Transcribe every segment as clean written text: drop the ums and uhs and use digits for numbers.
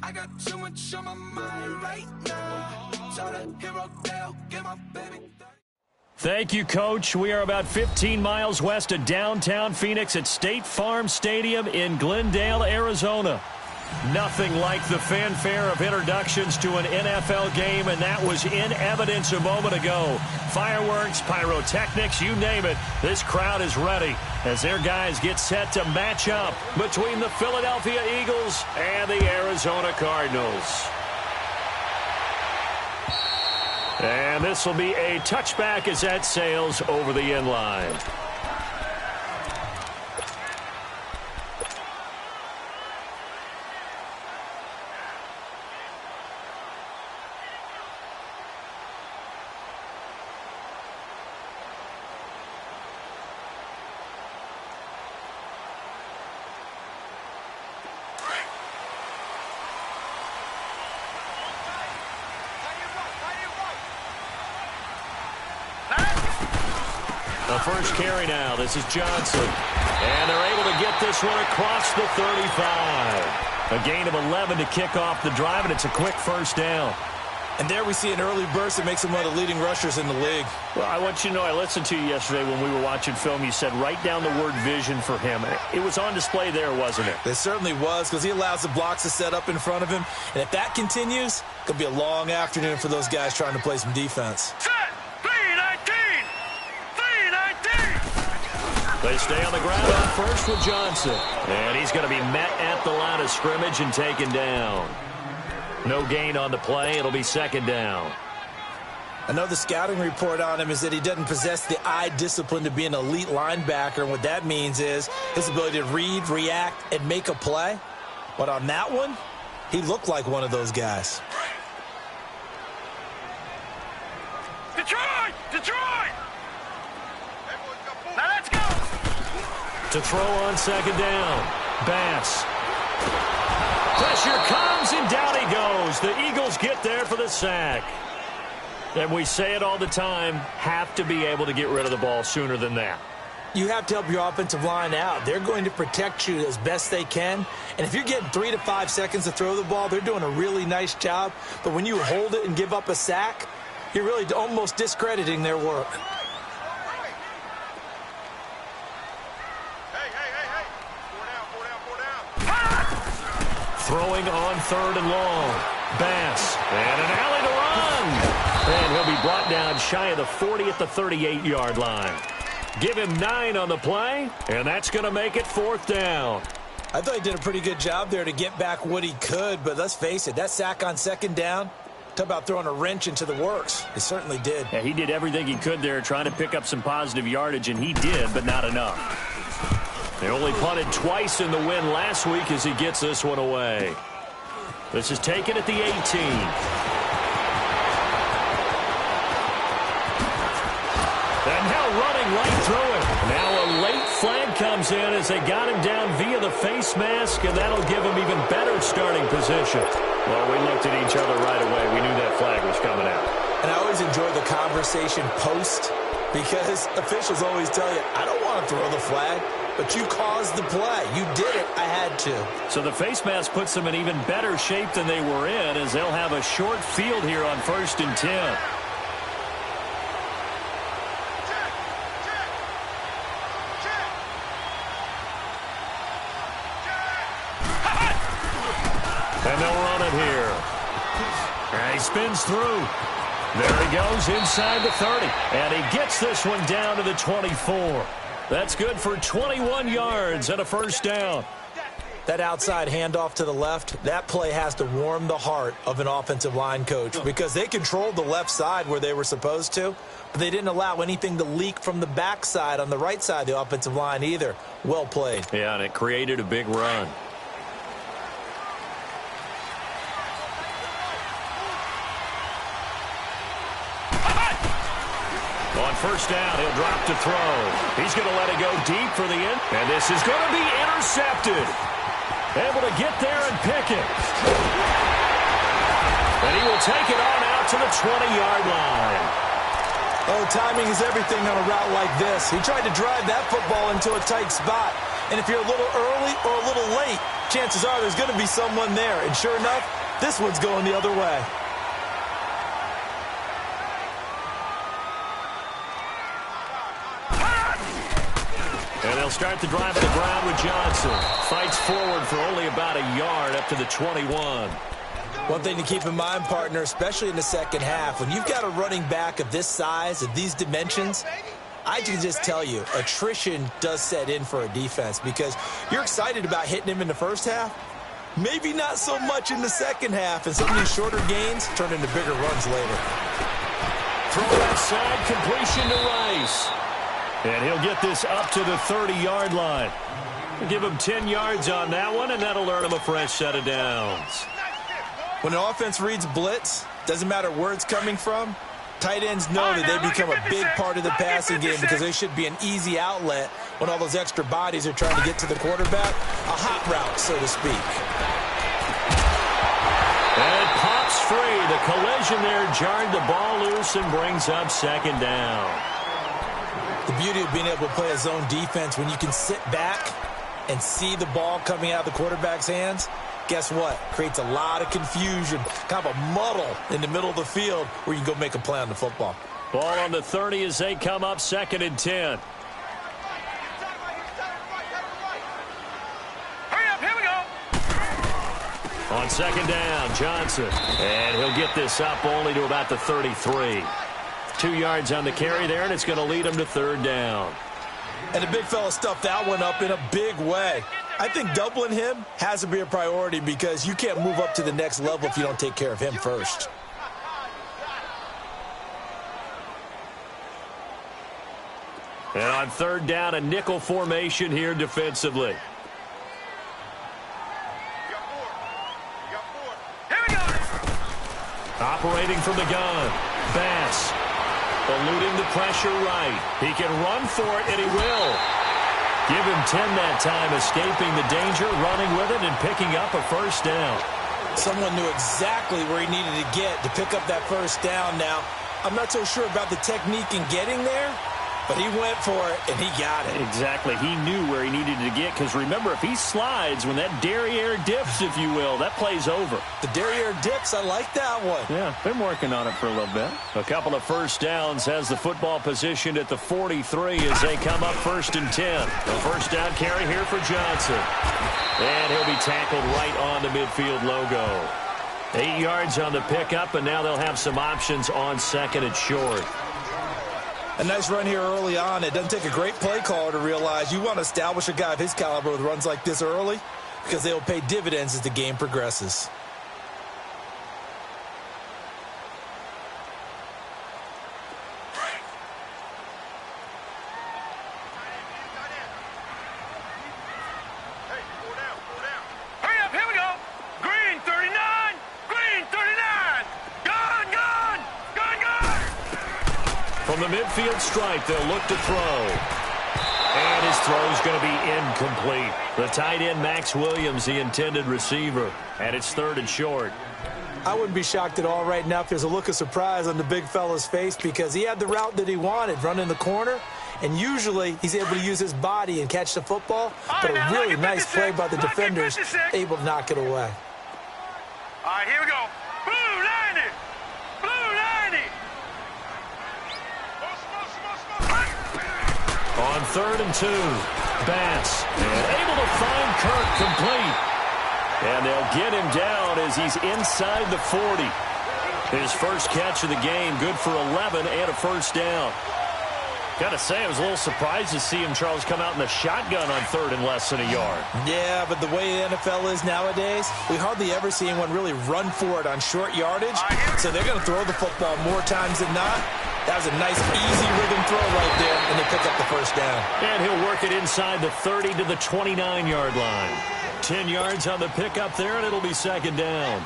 I got too much on my mind right now. So the hero Dale, get my baby. Thank you, Coach. We are about 15 miles west of downtown Phoenix at State Farm Stadium in Glendale, Arizona. Nothing like the fanfare of introductions to an NFL game, and that was in evidence a moment ago. Fireworks, pyrotechnics, you name it. This crowd is ready as their guys get set to match up between the Philadelphia Eagles and the Arizona Cardinals. And this will be a touchback as that sails over the end line. The first carry now. This is Johnson. And they're able to get this one across the 35. A gain of 11 to kick off the drive, and it's a quick first down. And there we see an early burst that makes him one of the leading rushers in the league. Well, I want you to know, I listened to you yesterday when we were watching film. You said write down the word vision for him. It was on display there, wasn't it? It certainly was, because he allows the blocks to set up in front of him. And if that continues, it could be a long afternoon for those guys trying to play some defense. They stay on the ground on first with Johnson. And he's going to be met at the line of scrimmage and taken down. No gain on the play. It'll be second down. I know the scouting report on him is that he doesn't possess the eye discipline to be an elite linebacker. And what that means is his ability to read, react, and make a play. But on that one, he looked like one of those guys. Detroit! Detroit! Now let's go! To throw on second down. Bass. Pressure comes, and down he goes. The Eagles get there for the sack. And we say it all the time, have to be able to get rid of the ball sooner than that. You have to help your offensive line out. They're going to protect you as best they can. And if you're getting 3 to 5 seconds to throw the ball, they're doing a really nice job. But when you hold it and give up a sack, you're really almost discrediting their work. Throwing on third and long. Bass. And an alley to run. And he'll be brought down shy of the 40 at the 38-yard line. Give him 9 on the play, and that's going to make it fourth down. I thought he did a pretty good job there to get back what he could, but let's face it, that sack on second down, talk about throwing a wrench into the works. He certainly did. Yeah, he did everything he could there trying to pick up some positive yardage, and he did, but not enough. They only punted twice in the win last week as he gets this one away. This is taken at the 18. And now running right through it. Now a late flag comes in as they got him down via the face mask, and that'll give him even better starting position. Well, we looked at each other right away. We knew that flag was coming out. And I always enjoy the conversation post, because officials always tell you, I don't want to throw the flag. But you caused the play. You did it. I had to. So the face mask puts them in even better shape than they were in, as they'll have a short field here on 1st and 10. And they'll run it here. And he spins through. There he goes inside the 30. And he gets this one down to the 24. That's good for 21 yards and a first down. That outside handoff to the left, that play has to warm the heart of an offensive line coach, because they controlled the left side where they were supposed to, but they didn't allow anything to leak from the backside on the right side of the offensive line either. Well played. Yeah, and it created a big run. On first down, he'll drop to throw. He's going to let it go deep for the end. And this is going to be intercepted. Able to get there and pick it. And he will take it on out to the 20-yard line. Oh, timing is everything on a route like this. He tried to drive that football into a tight spot. And if you're a little early or a little late, chances are there's going to be someone there. And sure enough, this one's going the other way. And they'll start the drive to the ground with Johnson. Fights forward for only about a yard up to the 21. One thing to keep in mind, partner, especially in the second half, when you've got a running back of this size, of these dimensions, I can just tell you, attrition does set in for a defense because you're excited about hitting him in the first half. Maybe not so much in the second half, and some of these shorter gains turn into bigger runs later. Throw that side, completion to Rice. And he'll get this up to the 30-yard line. We'll give him 10 yards on that one, and that'll earn him a fresh set of downs. When an offense reads blitz, doesn't matter where it's coming from, tight ends know that they become a big part of the passing game because they should be an easy outlet when all those extra bodies are trying to get to the quarterback. A hot route, so to speak. And it pops free. The collision there jarred the ball loose and brings up second down. The beauty of being able to play a zone defense when you can sit back and see the ball coming out of the quarterback's hands, guess what? Creates a lot of confusion, kind of a muddle in the middle of the field where you can go make a play on the football. Ball on the 30 as they come up 2nd and 10. Hurry up, here we go. On 2nd down, Johnson. And he'll get this up only to about the 33. 2 yards on the carry there, and it's going to lead him to 3rd down. And the big fella stuffed that one up in a big way. I think doubling him has to be a priority because you can't move up to the next level if you don't take care of him first. And on 3rd down, a nickel formation here defensively. Here we go. Operating from the gun. Bass. Eluding the pressure right. He can run for it, and he will. Give him 10 that time, escaping the danger, running with it, and picking up a first down. Someone knew exactly where he needed to get to pick up that first down. Now, I'm not so sure about the technique in getting there, but he went for it, and he got it. Exactly. He knew where he needed to get, because remember, if he slides, when that derriere dips, if you will, that play's over. The derriere dips, I like that one. Yeah, been working on it for a little bit. A couple of first downs, has the football positioned at the 43 as they come up 1st and 10. A first down carry here for Johnson. And he'll be tackled right on the midfield logo. 8 yards on the pickup, and now they'll have some options on 2nd and short. A nice run here early on. It doesn't take a great play caller to realize you want to establish a guy of his caliber with runs like this early because they will pay dividends as the game progresses. Hurry up, here we go. Green 39. Green 39. Gone, gone. Gone, gone. From the midfield stripe, they'll look to throw. And his throw's going to be incomplete. The tight end, Max Williams, the intended receiver. And it's 3rd and short. I wouldn't be shocked at all right now if there's a look of surprise on the big fella's face because he had the route that he wanted, running the corner, and usually he's able to use his body and catch the football, but a really nice play by the defenders, able to knock it away. All right, here we go. Blue 90. Blue 90. On 3rd and 2, Bass. And able to find Kirk complete. And they'll get him down as he's inside the 40. His first catch of the game, good for 11 and a first down. Got to say, I was a little surprised to see him, Charles, come out in the shotgun on 3rd and less than a yard. Yeah, but the way the NFL is nowadays, we hardly ever see anyone really run for it on short yardage. So they're going to throw the football more times than not. That was a nice, easy rhythm throw right there, and they pick up the first down. And he'll work it inside the 30 to the 29-yard line. 10 yards on the pickup there, and it'll be 2nd down.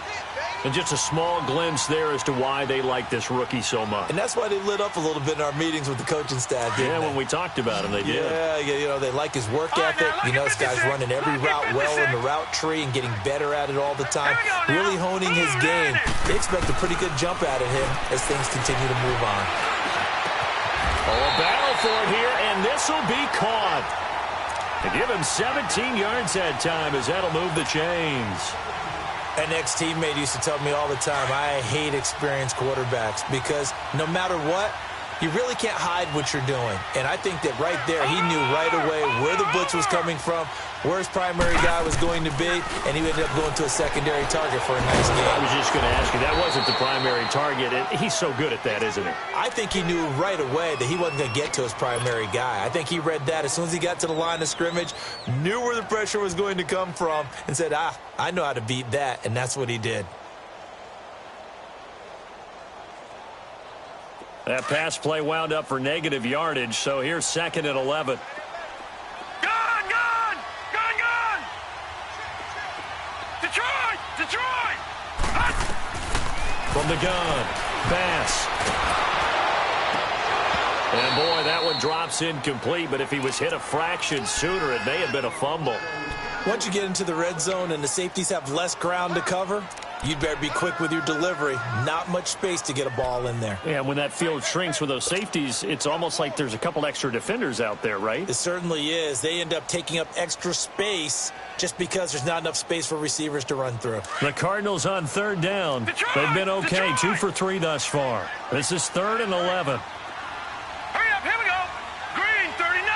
And just a small glimpse there as to why they like this rookie so much. And that's why they lit up a little bit in our meetings with the coaching staff, didn't they? When we talked about him, they did. Yeah, you know, they like his work ethic. You know, this guy's running every route well in the route tree and getting better at it all the time, really honing his game. They expect a pretty good jump out of him as things continue to move on. Oh, a battle for it here, and this will be caught. To give him 17 yards that time as that'll move the chains. An ex-teammate used to tell me all the time, I hate experienced quarterbacks because no matter what, you really can't hide what you're doing. And I think that right there, he knew right away where the blitz was coming from, where his primary guy was going to be, and he ended up going to a secondary target for a nice game. I was just going to ask you, that wasn't the primary target. He's so good at that, isn't he? I think he knew right away that he wasn't going to get to his primary guy. I think he read that as soon as he got to the line of scrimmage, knew where the pressure was going to come from, and said, I know how to beat that, and that's what he did. That pass play wound up for negative yardage, so here's 2nd and 11. Gun! Detroit! From the gun, Bass. And boy, that one drops incomplete, but if he was hit a fraction sooner, it may have been a fumble. Once you get into the red zone and the safeties have less ground to cover, you'd better be quick with your delivery. Not much space to get a ball in there. Yeah, when that field shrinks with those safeties, it's almost like there's a couple extra defenders out there, right? It certainly is. They end up taking up extra space just because there's not enough space for receivers to run through. The Cardinals on 3rd down. They've been okay, 2 for 3 thus far. This is 3rd and 11. Hurry up, here we go. Green 39.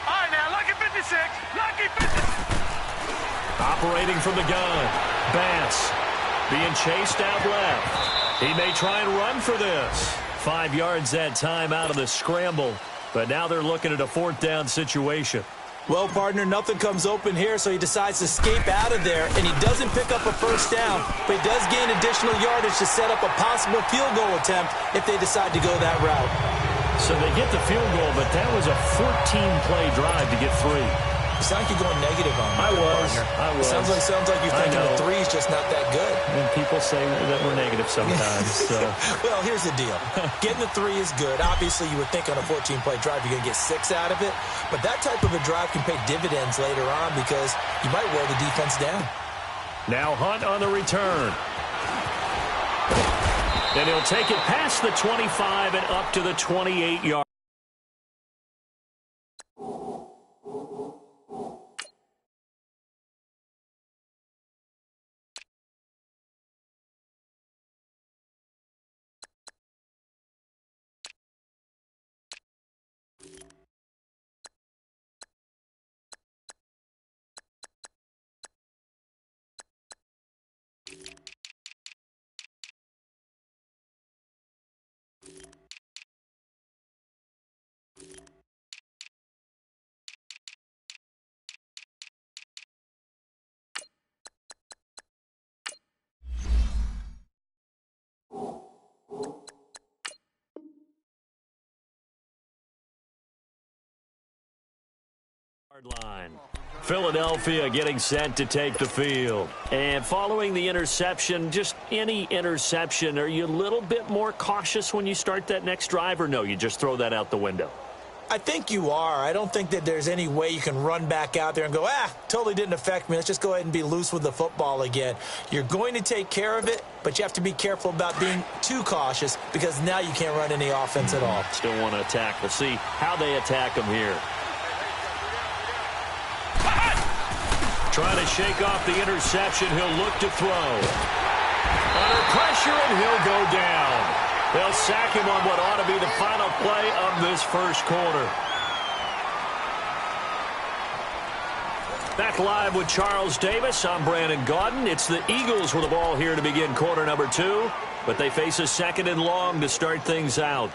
All right, now, lucky 56. Lucky 56. Operating from the gun. Bass being chased out left. He may try and run for this. 5 yards that time out of the scramble. But now they're looking at a 4th down situation. Well, partner, nothing comes open here, so he decides to escape out of there, and he doesn't pick up a 1st down, but he does gain additional yardage to set up a possible field goal attempt if they decide to go that route. So they get the field goal, but that was a 14-play drive to get 3. You sound like you're going negative on me. I was. Sounds like you're thinking the 3 is just not that good. And people say that we're negative sometimes. So. Well, here's the deal. Getting the 3 is good. Obviously, you would think on a 14-play drive you're going to get 6 out of it. But that type of a drive can pay dividends later on because you might wear the defense down. Now Hunt on the return. And he'll take it past the 25 and up to the 28-yard. Line. Philadelphia getting set to take the field. And following the interception, just any interception, are you a little bit more cautious when you start that next drive, or no, you just throw that out the window? I think you are. I don't think that there's any way you can run back out there and go, totally didn't affect me. Let's just go ahead and be loose with the football again. You're going to take care of it, but you have to be careful about being too cautious because now you can't run any offense at all. Still want to attack. We'll see how they attack them here. Trying to shake off the interception. He'll look to throw. Under pressure, and he'll go down. They'll sack him on what ought to be the final play of this first quarter. Back live with Charles Davis. I'm Brandon Gaudin. It's the Eagles with the ball here to begin quarter number 2, but they face a 2nd and long to start things out.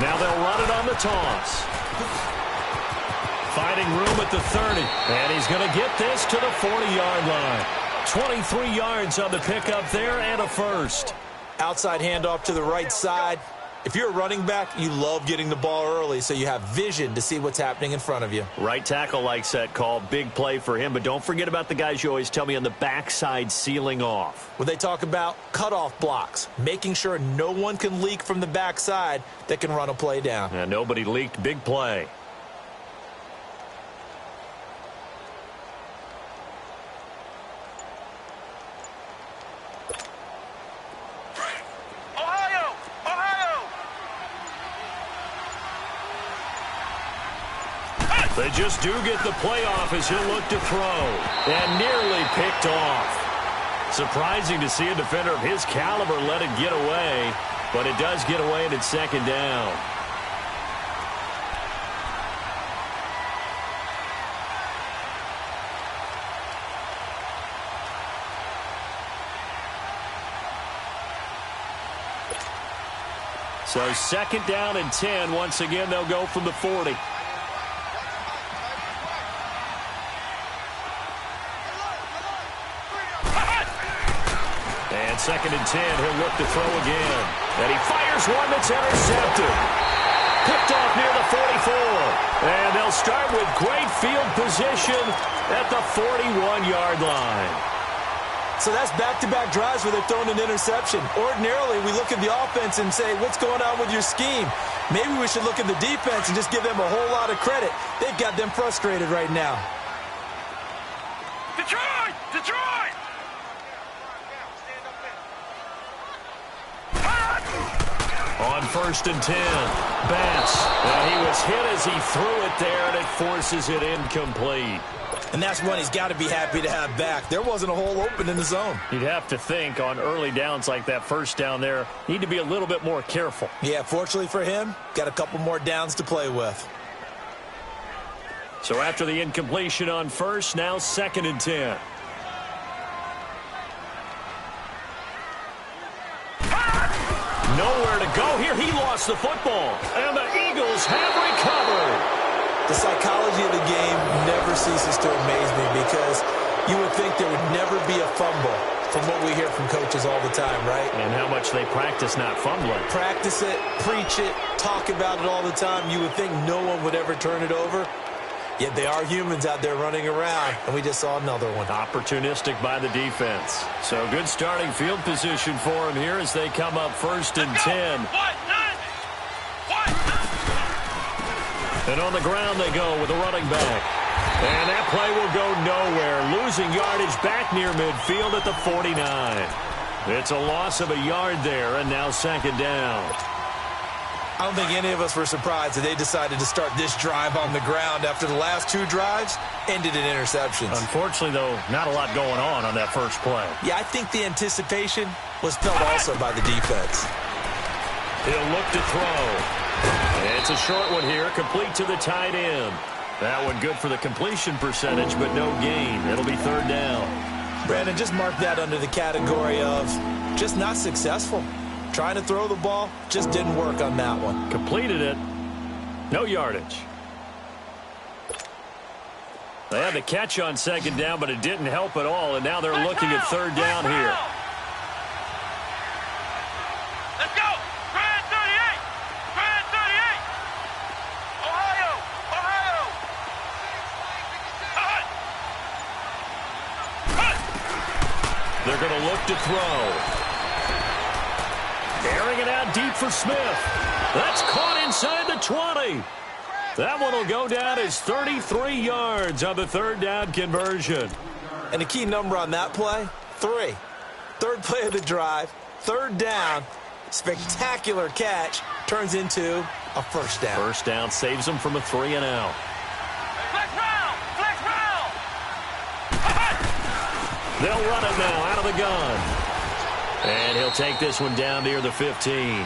Now they'll run it on the toss. Finding room at the 30. And he's going to get this to the 40-yard line. 23 yards on the pickup there and a first. Outside handoff to the right side. If you're a running back, you love getting the ball early so you have vision to see what's happening in front of you. Right tackle likes that call. Big play for him. But don't forget about the guys you always tell me on the backside sealing off. When they talk about cutoff blocks, making sure no one can leak from the backside that can run a play down. And nobody leaked. Big play. They just do get the playoff as he'll look to throw. And nearly picked off. Surprising to see a defender of his caliber let it get away. But it does get away and it's second down. So second down and 10. Once again, they'll go from the 40. And second and 10, he'll look to throw again. And he fires one that's intercepted. Picked off near the 44. And they'll start with great field position at the 41-yard line. So that's back-to-back drives where they're throwing an interception. Ordinarily, we look at the offense and say, what's going on with your scheme? Maybe we should look at the defense and just give them a whole lot of credit. They've got them frustrated right now. Detroit! Detroit! On first and 10, Bass. He was hit as he threw it there, and it forces it incomplete. And that's one he's got to be happy to have back. There wasn't a hole open in the zone. You'd have to think on early downs like that first down there, need to be a little bit more careful. Yeah, fortunately for him, got a couple more downs to play with. So after the incompletion on first, now second and 10. Nowhere to go here. He lost the football. And the Eagles have recovered. The psychology of the game never ceases to amaze me because you would think there would never be a fumble from what we hear from coaches all the time, right? And how much they practice not fumbling. Practice it, preach it, talk about it all the time. You would think no one would ever turn it over. Yet they are humans out there running around, and we just saw another one. Opportunistic by the defense. So good starting field position for him here as they come up first and 10. And on the ground they go with a running back. And that play will go nowhere. Losing yardage back near midfield at the 49. It's a loss of a yard there, and now second down. I don't think any of us were surprised that they decided to start this drive on the ground after the last two drives ended in interceptions. Unfortunately, though, not a lot going on that first play. Yeah, I think the anticipation was felt also by the defense. He'll look to throw. It's a short one here, complete to the tight end. That one good for the completion percentage, but no gain. It'll be third down. Brandon, just mark that under the category of just not successful. Trying to throw the ball, just didn't work on that one. Completed it. No yardage. They had the catch on second down, but it didn't help at all, and now they're looking at third down here. Let's go! Grand 38! Grand 38! Ohio! Ohio! They're going to look to throw. Airing it out deep for Smith. That's caught inside the 20. That one will go down as 33 yards on the third down conversion. And the key number on that play, 3. Third play of the drive, third down, spectacular catch, turns into a first down. First down saves them from a 3-and-out. Flex round! Flex round! They'll run it now out of the gun. And he'll take this one down near the 15.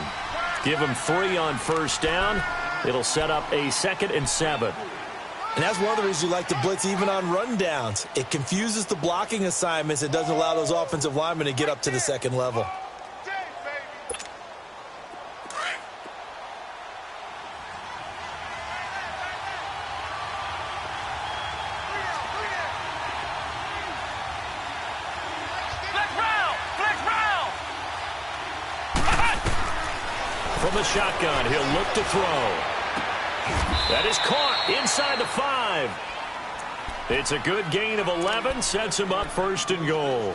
Give him 3 on first down. It'll set up a 2nd and 7. And that's one of the reasons you like to blitz even on rundowns. It confuses the blocking assignments. It doesn't allow those offensive linemen to get up to the second level. From the shotgun. He'll look to throw. That is caught inside the 5. It's a good gain of 11. Sets him up first and goal.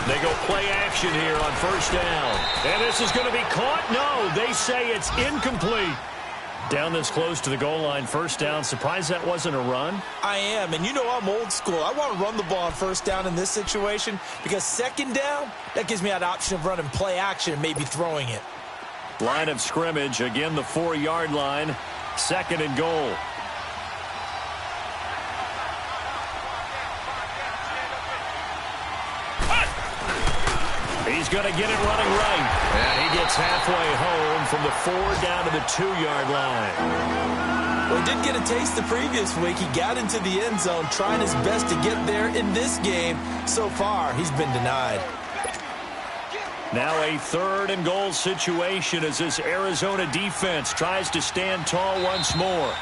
They go play action here on first down. And this is going to be caught? No, they say it's incomplete. Down this close to the goal line, first down. Surprised that wasn't a run? I am, and you know I'm old school. I want to run the ball on first down in this situation because second down, that gives me that option of running play action and maybe throwing it. Line of scrimmage, again the 4-yard line. Second and goal. He's going to get it running right. And he gets halfway home from the 4 down to the 2-yard line. Well, he did get a taste the previous week. He got into the end zone trying his best to get there in this game. So far, he's been denied. Now a 3rd and goal situation as this Arizona defense tries to stand tall once more.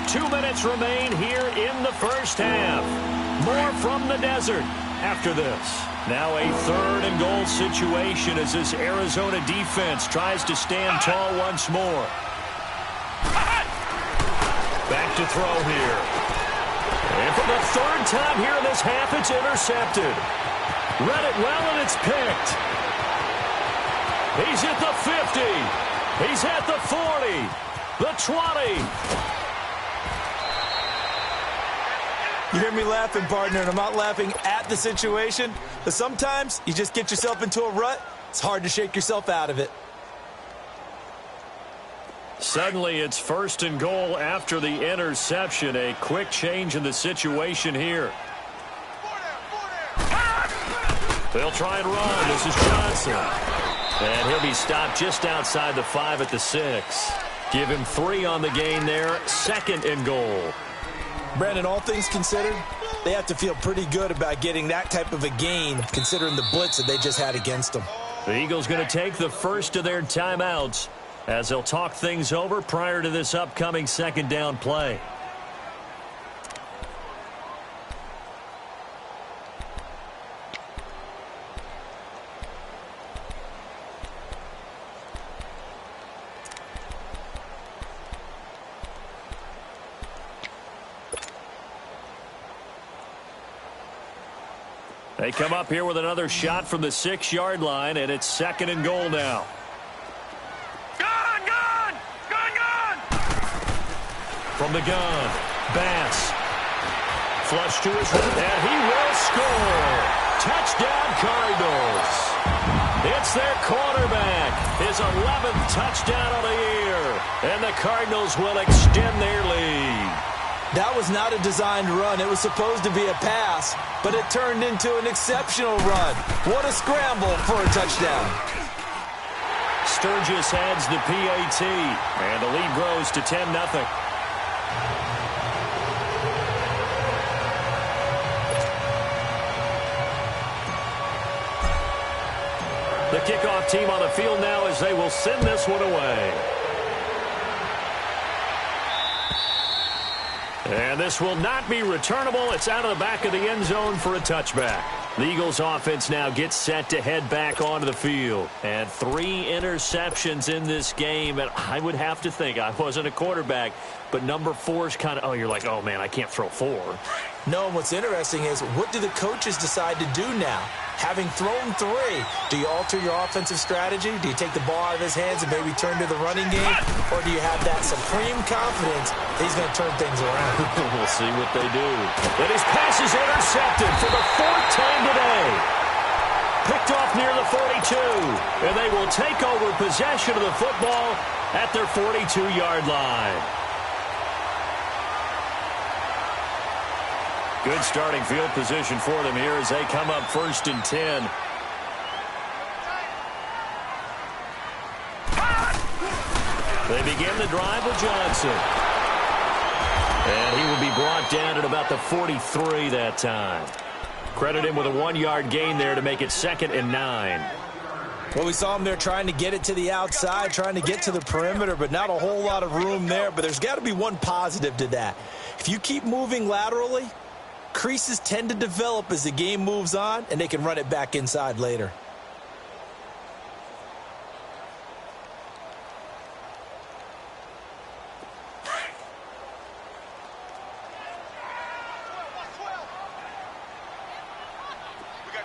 2 minutes remain here in the first half. More from the desert after this. Now a 3rd and goal situation as this Arizona defense tries to stand tall once more. Back to throw here. And for the 3rd time here in this half, it's intercepted. Read it well, and it's picked. He's at the 50. He's at the 40. The 20. You hear me laughing, partner, and I'm not laughing at the situation. But sometimes you just get yourself into a rut. It's hard to shake yourself out of it. Suddenly, it's 1st and goal after the interception. A quick change in the situation here. They'll try and run. This is Johnson. And he'll be stopped just outside the 5 at the 6. Give him 3 on the gain there. 2nd and goal. Brandon, all things considered, they have to feel pretty good about getting that type of a gain considering the blitz that they just had against them. The Eagles going to take the first of their timeouts as they'll talk things over prior to this upcoming 2nd down play. They come up here with another shot from the 6-yard line, and it's 2nd and goal now. Gun, gun! Gun, gun! From the gun, Bass. Flush to his right, and he will score. Touchdown, Cardinals. It's their quarterback. His 11th touchdown of the year. And the Cardinals will extend their lead. That was not a designed run. It was supposed to be a pass, but it turned into an exceptional run. What a scramble for a touchdown. Sturgis adds the PAT, and the lead grows to 10-0. The kickoff team on the field now as they will send this one away. And this will not be returnable. It's out of the back of the end zone for a touchback. The Eagles offense now gets set to head back onto the field. And 3 interceptions in this game. And I would have to think, I wasn't a quarterback, but number 4 is kind of, you're like, oh, man, I can't throw 4. No, and what's interesting is what do the coaches decide to do now? Having thrown 3, do you alter your offensive strategy? Do you take the ball out of his hands and maybe turn to the running game? Or do you have that supreme confidence that he's going to turn things around? We'll see what they do. And his pass is intercepted for the 4th time today. Picked off near the 42. And they will take over possession of the football at their 42-yard line. Good starting field position for them here as they come up 1st and 10. They begin the drive with Johnson. And he will be brought down at about the 43 that time. Credit him with a 1-yard gain there to make it 2nd and 9. Well, we saw him there trying to get it to the outside, trying to get to the perimeter, but not a whole lot of room there. But there's got to be one positive to that. If you keep moving laterally, creases tend to develop as the game moves on, and they can run it back inside later.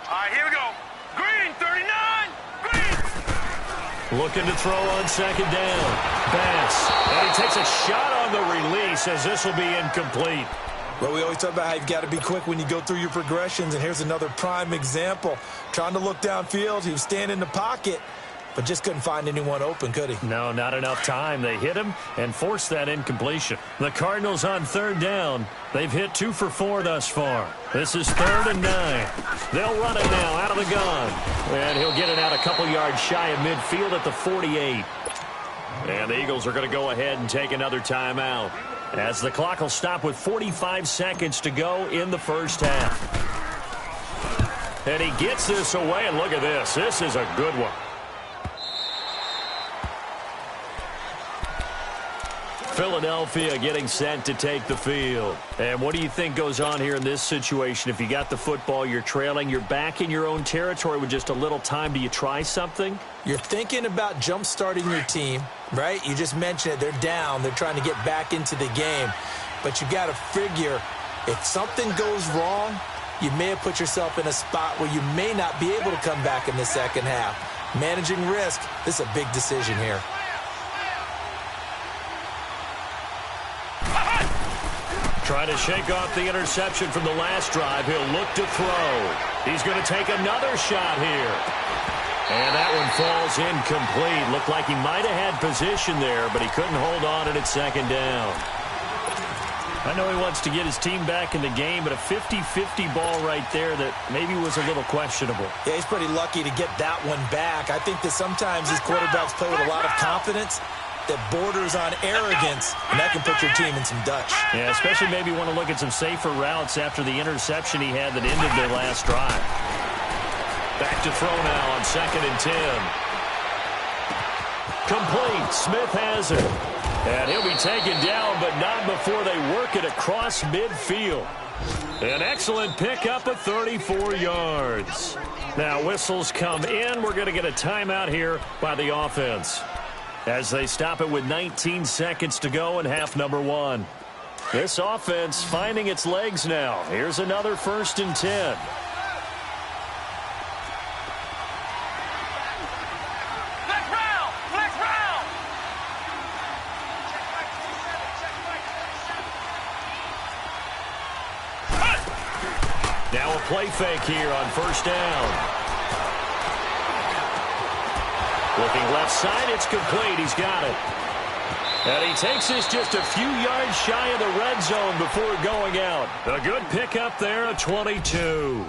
All right, here we go. Green, 39. Green. Looking to throw on 2nd down. Bass. And he takes a shot on the release as this will be incomplete. Well, we always talk about how you've got to be quick when you go through your progressions, and here's another prime example. Trying to look downfield, he was standing in the pocket, but just couldn't find anyone open, could he? No, not enough time. They hit him and forced that incompletion. The Cardinals on 3rd down. They've hit 2 for 4 thus far. This is 3rd and 9. They'll run it now out of the gun. And he'll get it out a couple yards shy of midfield at the 48. And the Eagles are going to go ahead and take another timeout, as the clock will stop with 45 seconds to go in the first half. And he gets this away, and look at this. This is a good one. Philadelphia getting set to take the field. And what do you think goes on here in this situation? If you got the football, you're trailing, you're back in your own territory with just a little time. Do you try something? You're thinking about jump-starting your team, right? You just mentioned it. They're down. They're trying to get back into the game. But you got to figure, if something goes wrong, you may have put yourself in a spot where you may not be able to come back in the second half. Managing risk, this is a big decision here. Trying to shake off the interception from the last drive. He'll look to throw. He's going to take another shot here. And that one falls incomplete. Looked like he might have had position there, but he couldn't hold on at 2nd down. I know he wants to get his team back in the game, but a 50-50 ball right there that maybe was a little questionable. Yeah, he's pretty lucky to get that one back. I think that sometimes these quarterbacks play with a lot of confidence that borders on arrogance, and that can put your team in some Dutch. Yeah, especially maybe want to look at some safer routes after the interception he had that ended their last drive. Back to throw now on 2nd and 10. Complete. Smith has it. And he'll be taken down, but not before they work it across midfield. An excellent pickup of 34 yards. Now whistles come in. We're going to get a timeout here by the offense, as they stop it with 19 seconds to go in half number 1. This offense finding its legs now. Here's another 1st and 10. Now a play fake here on 1st down. Looking left side, it's complete. He's got it. And he takes this just a few yards shy of the red zone before going out. A good pickup there, a 22.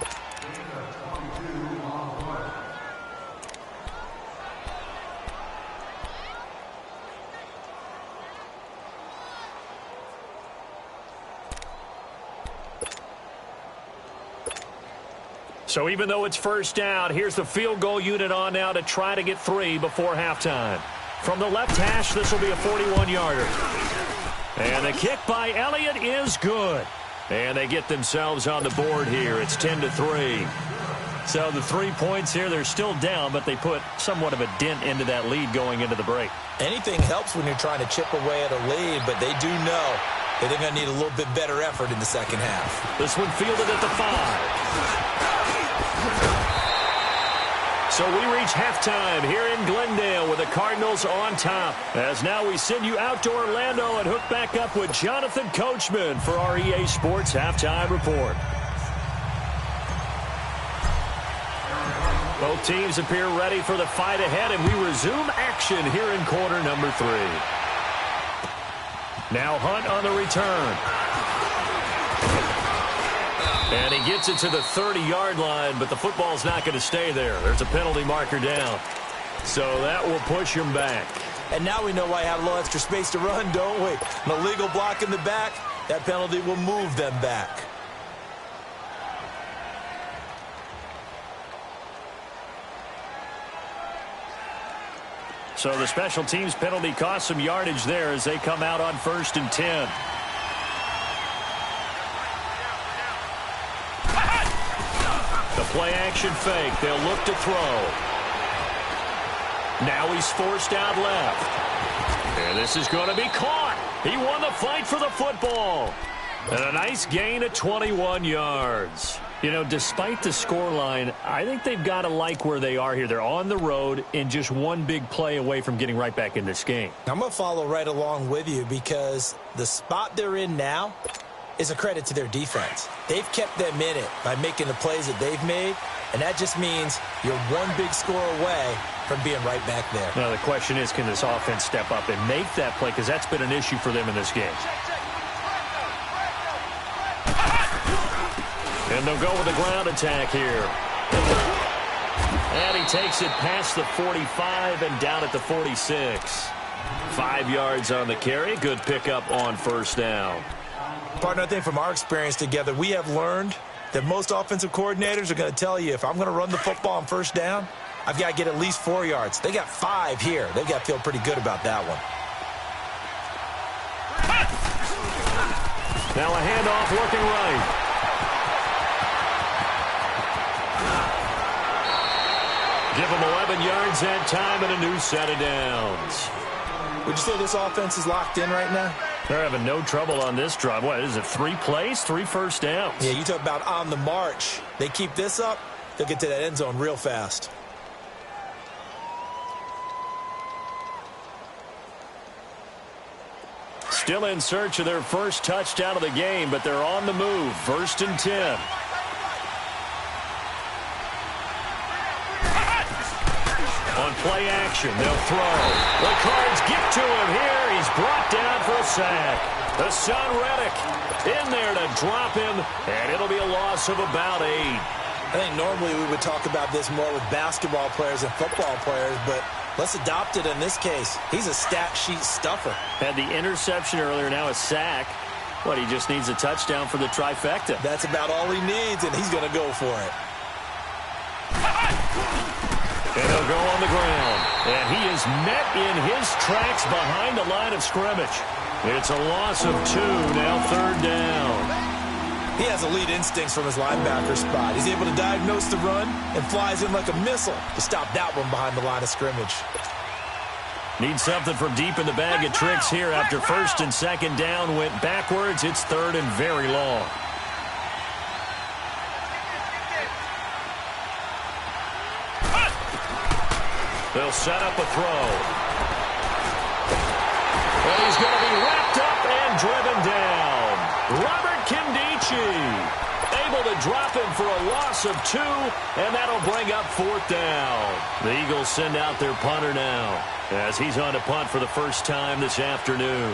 So even though it's 1st down, here's the field goal unit on now to try to get 3 before halftime. From the left hash, this will be a 41-yarder. And the kick by Elliott is good. And they get themselves on the board here. It's 10-3. So the 3 points here, they're still down, but they put somewhat of a dent into that lead going into the break. Anything helps when you're trying to chip away at a lead, but they do know that they're going to need a little bit better effort in the second half. This one fielded at the 5. So we reach halftime here in Glendale with the Cardinals on top. As now we send you out to Orlando and hook back up with Jonathan Coachman for our EA Sports Halftime Report. Both teams appear ready for the fight ahead, and we resume action here in quarter number 3. Now Hunt on the return. And he gets it to the 30-yard line, but the football's not going to stay there. There's a penalty marker down. So that will push him back. And now we know why he had a little extra space to run, don't we? An illegal block in the back. That penalty will move them back. So the special teams penalty cost some yardage there as they come out on 1st and 10. The play-action fake. They'll look to throw. Now he's forced out left. And this is going to be caught. He won the fight for the football. And a nice gain of 21 yards. You know, despite the scoreline, I think they've got to like where they are here. They're on the road and just one big play away from getting right back in this game. I'm going to follow right along with you because the spot they're in now is a credit to their defense. They've kept them in it by making the plays that they've made, and that just means you're one big score away from being right back there. Now, the question is, can this offense step up and make that play? Because that's been an issue for them in this game. And they'll go with a ground attack here. And he takes it past the 45 and down at the 46. 5 yards on the carry. Good pickup on 1st down. Partner, I think from our experience together, we have learned that most offensive coordinators are going to tell you, if I'm going to run the football on 1st down, I've got to get at least 4 yards. They got 5 here. They've got to feel pretty good about that one. Now a handoff looking right. Give them 11 yards that time and a new set of downs. Would you say this offense is locked in right now? They're having no trouble on this drive. What is it, 3 plays, 3 first downs? Yeah, you talk about on the march. They keep this up, they'll get to that end zone real fast. Still in search of their first touchdown of the game, but they're on the move. 1st and 10. On play action, they'll throw. The Cards get to him here. He's brought down for a sack. The son Reddick in there to drop him, and it'll be a loss of about 8. I think normally we would talk about this more with basketball players and football players, but let's adopt it in this case. He's a stat sheet stuffer. Had the interception earlier, now a sack. What, he just needs a touchdown for the trifecta. That's about all he needs, and he's going to go for it. And he'll go on the ground. And he is met in his tracks behind the line of scrimmage. It's a loss of 2, now 3rd down. He has elite instincts from his linebacker spot. He's able to diagnose the run and flies in like a missile to stop that one behind the line of scrimmage. Need something from deep in the bag of tricks here after 1st and 2nd down went backwards. It's 3rd and very long. They'll set up a throw. And he's going to be wrapped up and driven down. Robert Kindici able to drop him for a loss of 2, and that'll bring up 4th down. The Eagles send out their punter now as he's on to punt for the first time this afternoon.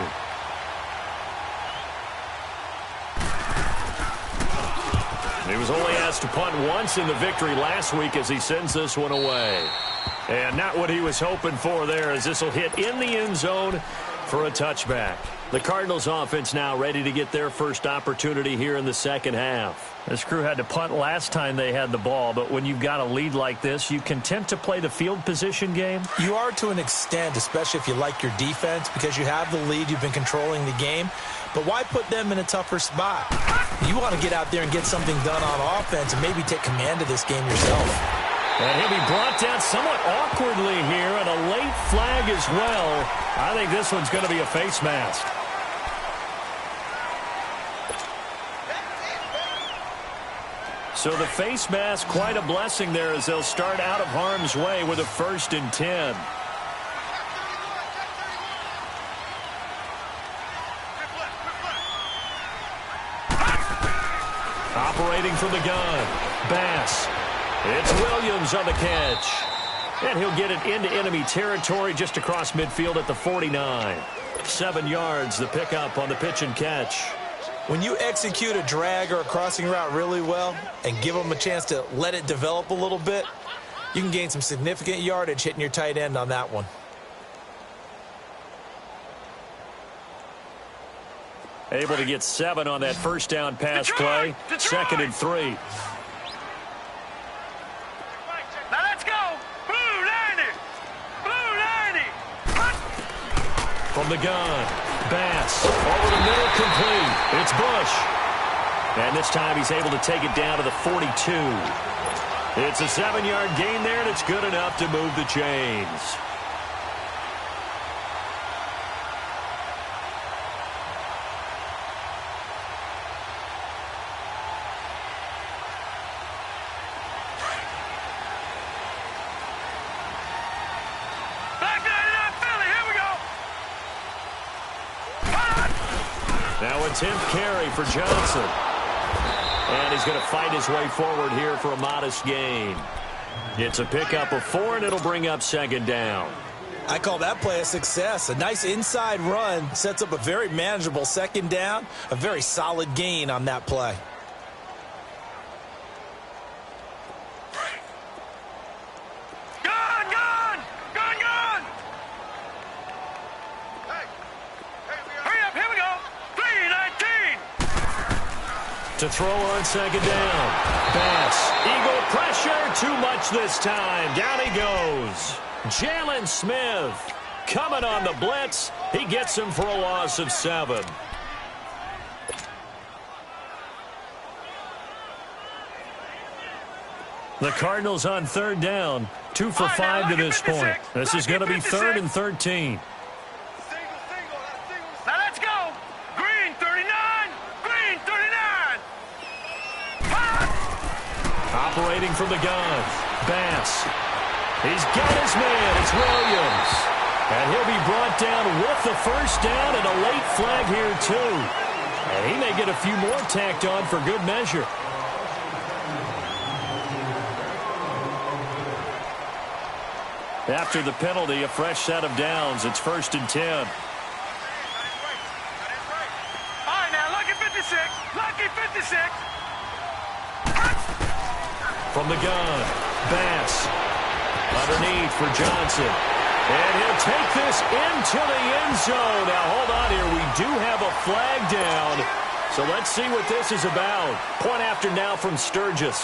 He was only asked to punt once in the victory last week as he sends this one away. And not what he was hoping for there, as this will hit in the end zone for a touchback. The Cardinals offense now ready to get their first opportunity here in the 2nd half. This crew had to punt last time they had the ball, but when you've got a lead like this, you content to play the field position game? You are to an extent, especially if you like your defense, because you have the lead, you've been controlling the game. But why put them in a tougher spot? You want to get out there and get something done on offense and maybe take command of this game yourself. And he'll be brought down somewhat awkwardly here, and a late flag as well. I think this one's going to be a face mask. So the face mask, quite a blessing there as they'll start out of harm's way with a 1st and 10. Operating from the gun, Bass. It's Williams on the catch. And he'll get it into enemy territory just across midfield at the 49. 7 yards, the pickup on the pitch and catch. When you execute a drag or a crossing route really well and give them a chance to let it develop a little bit, you can gain some significant yardage hitting your tight end on that one. Able to get 7 on that first down pass play. Second and 3. Now let's go. Blue 90. Blue 90. From the gun, Bass over the middle, complete. It's Bush. And this time he's able to take it down to the 42. It's a 7-yard gain there, and it's good enough to move the chains. Now a 10th carry for Johnson. And he's going to fight his way forward here for a modest gain. It's a pickup of 4, and it'll bring up second down. I call that play a success. A nice inside run sets up a very manageable second down. A very solid gain on that play. To throw on second down. Bass. Eagle pressure. Too much this time. Down he goes. Jalen Smith coming on the blitz. He gets him for a loss of 7. The Cardinals on third down. 2 for 5 to this point. This is going to be 3rd and 13. Operating from the gun, Bass. He's got his man. It's Williams. And he'll be brought down with the first down and a late flag here, too. And he may get a few more tacked on for good measure. After the penalty, a fresh set of downs. It's 1st and 10. All right, now, lucky 56. Lucky 56. From the gun, Bass. Underneath for Johnson. And he'll take this into the end zone. Now, hold on here. We do have a flag down. So let's see what this is about. Point after now from Sturgis.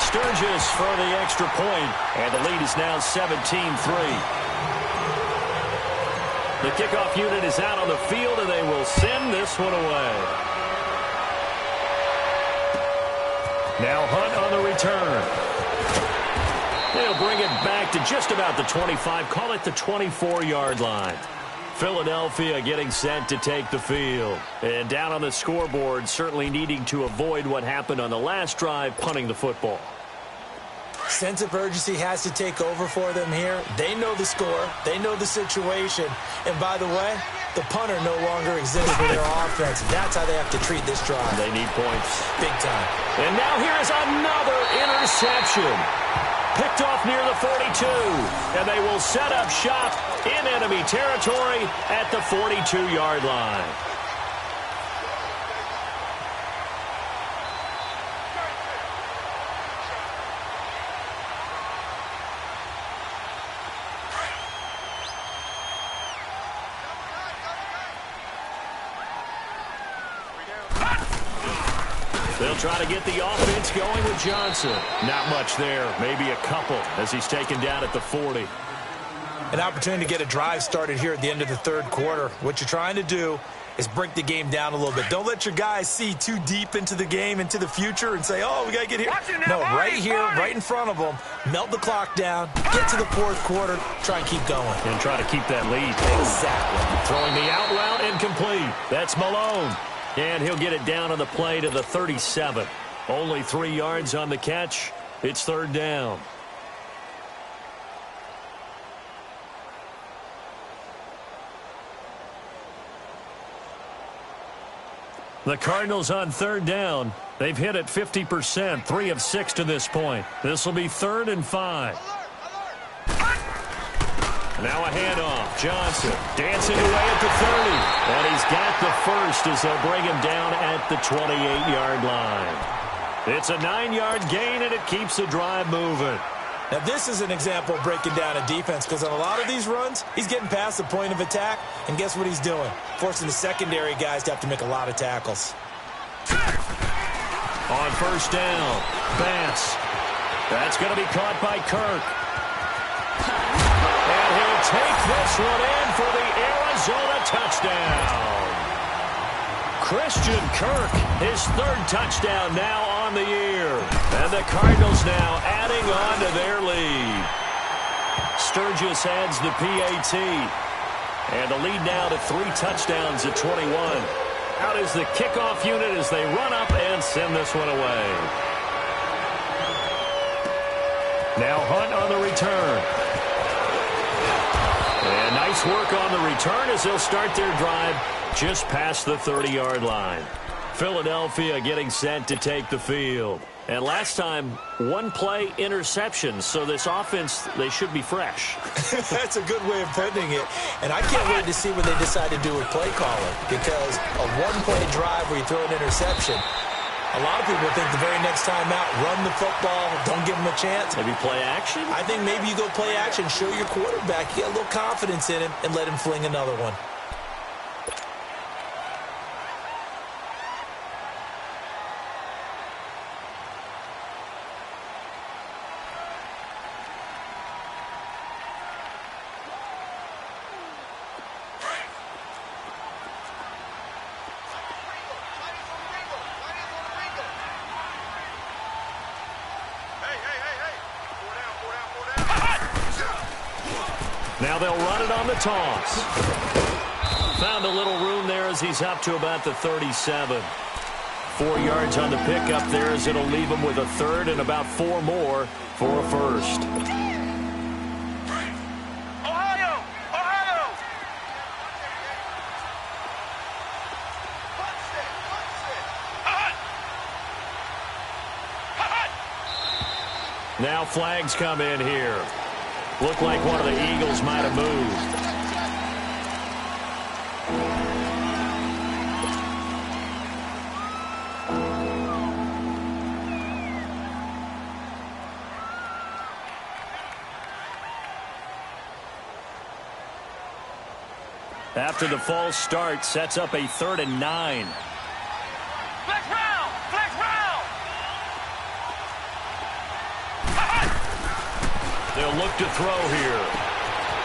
Sturgis for the extra point. And the lead is now 17-3. The kickoff unit is out on the field, and they will send this one away. Now Hunt on the return. They'll bring it back to just about the 25, call it the 24-yard line. Philadelphia getting set to take the field. And down on the scoreboard, certainly needing to avoid what happened on the last drive, punting the football. Sense of urgency has to take over for them here. They know the score. They know the situation. And by the way, the punter no longer exists for their offense. That's how they have to treat this drive. They need points. Big time. And now here's another interception. Picked off near the 42. And they will set up shop in enemy territory at the 42-yard line. They'll try to get the offense going with Johnson. Not much there. Maybe a couple as he's taken down at the 40. An opportunity to get a drive started here at the end of the third quarter. What you're trying to do is break the game down a little bit. Don't let your guys see too deep into the game, into the future, and say, oh, we got to get here. No, right here, right in front of them. Melt the clock down. Get to the fourth quarter. Try and keep going. And try to keep that lead. Exactly. Throwing the out route incomplete. That's Malone. And he'll get it down on the play to the 37. Only 3 yards on the catch. It's third down. The Cardinals on third down. They've hit it 50%, 3 of 6 to this point. This will be 3rd and 5. Now a handoff. Johnson dancing away at the 30. And he's got the first as they'll bring him down at the 28-yard line. It's a 9-yard gain, and it keeps the drive moving. Now, this is an example of breaking down a defense because on a lot of these runs, he's getting past the point of attack, and guess what he's doing? Forcing the secondary guys to have to make a lot of tackles. On first down, Bass. That's going to be caught by Kirk. And he'll take this one in for the Arizona touchdown. Christian Kirk, his third touchdown now on the year. And the Cardinals now adding on to their lead. Sturgis adds the PAT. And the lead now to 3 touchdowns at 21. Out is the kickoff unit as they run up and send this one away. Now Hunt on the return. And nice work on the return as they'll start their drive just past the 30-yard line. Philadelphia getting set to take the field. And last time, 1-play interception. So this offense, they should be fresh. That's a good way of putting it. And I can't wait to see what they decide to do with play calling. Because a 1-play drive where you throw an interception, a lot of people think the very next time out, run the football, don't give them a chance. Maybe play action? I think maybe you go play action, show your quarterback, get a little confidence in him, and let him fling another one. Now they'll run it on the toss. Found a little room there as he's up to about the 37. 4 yards on the pickup there as it'll leave him with a third and about 4 more for a first. Ohio! Ohio! Now flags come in here. Looked like one of the Eagles might have moved. After the false start, sets up a 3rd and 9. Flex round! Flex round! They'll look to throw here.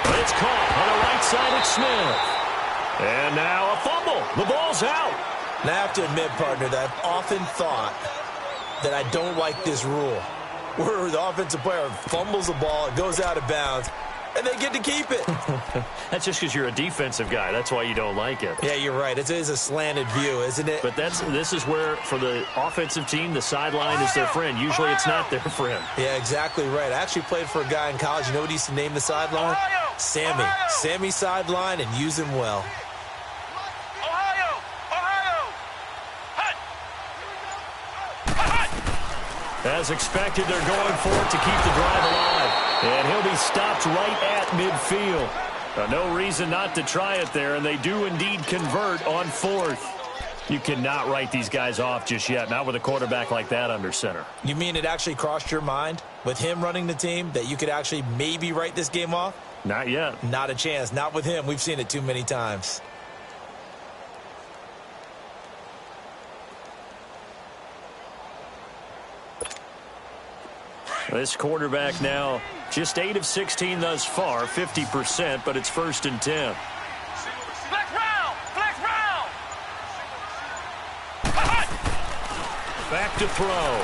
But it's caught on the right side at Smith. And now a fumble. The ball's out. Now, I have to admit, partner, that I've often thought that I don't like this rule, where the offensive player fumbles the ball, it goes out of bounds, and they get to keep it. That's just because you're a defensive guy. That's why you don't like it. Yeah, you're right. It is a slanted view, isn't it? But this is where, for the offensive team, the sideline is their friend. Usually it's not their friend. Yeah, exactly right. I actually played for a guy in college. You know what he used to name the sideline? Sammy. Sammy sideline, and use him well. Ohio! Ohio! Hut! As expected, they're going for it to keep the drive alive. And he'll be stopped right at midfield. No reason not to try it there, and they do indeed convert on 4th. You cannot write these guys off just yet, not with a quarterback like that under center. You mean it actually crossed your mind, with him running the team, that you could actually maybe write this game off? Not yet. Not a chance. Not with him. We've seen it too many times. This quarterback now just 8 of 16 thus far, 50%, but it's 1st and 10. Flex round! Flex round! Back to throw.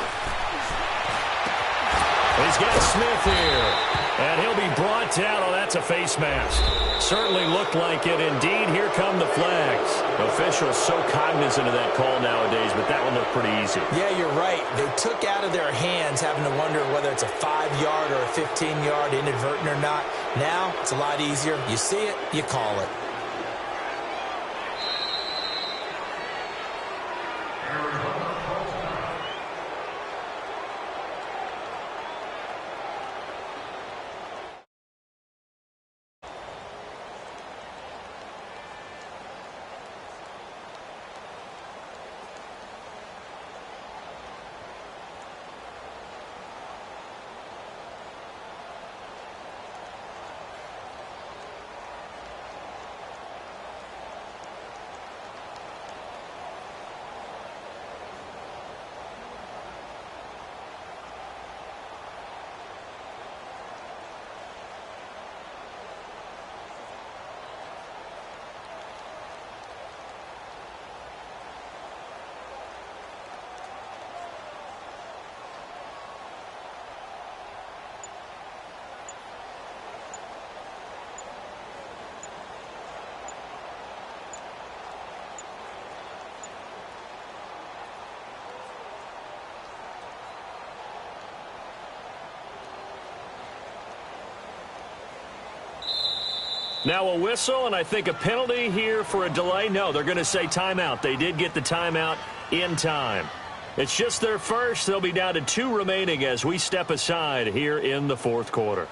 He's got Smith here. And he'll be brought down. Oh, that's a face mask. Certainly looked like it. Indeed, here come the flags. Officials so cognizant of that call nowadays, but that one looked pretty easy. Yeah, you're right. They took out of their hands having to wonder whether it's a 5-yard or a 15-yard inadvertent or not. Now, it's a lot easier. You see it, you call it. Now a whistle, and I think a penalty here for a delay. No, they're going to say timeout. They did get the timeout in time. It's just their first. They'll be down to 2 remaining as we step aside here in the fourth quarter.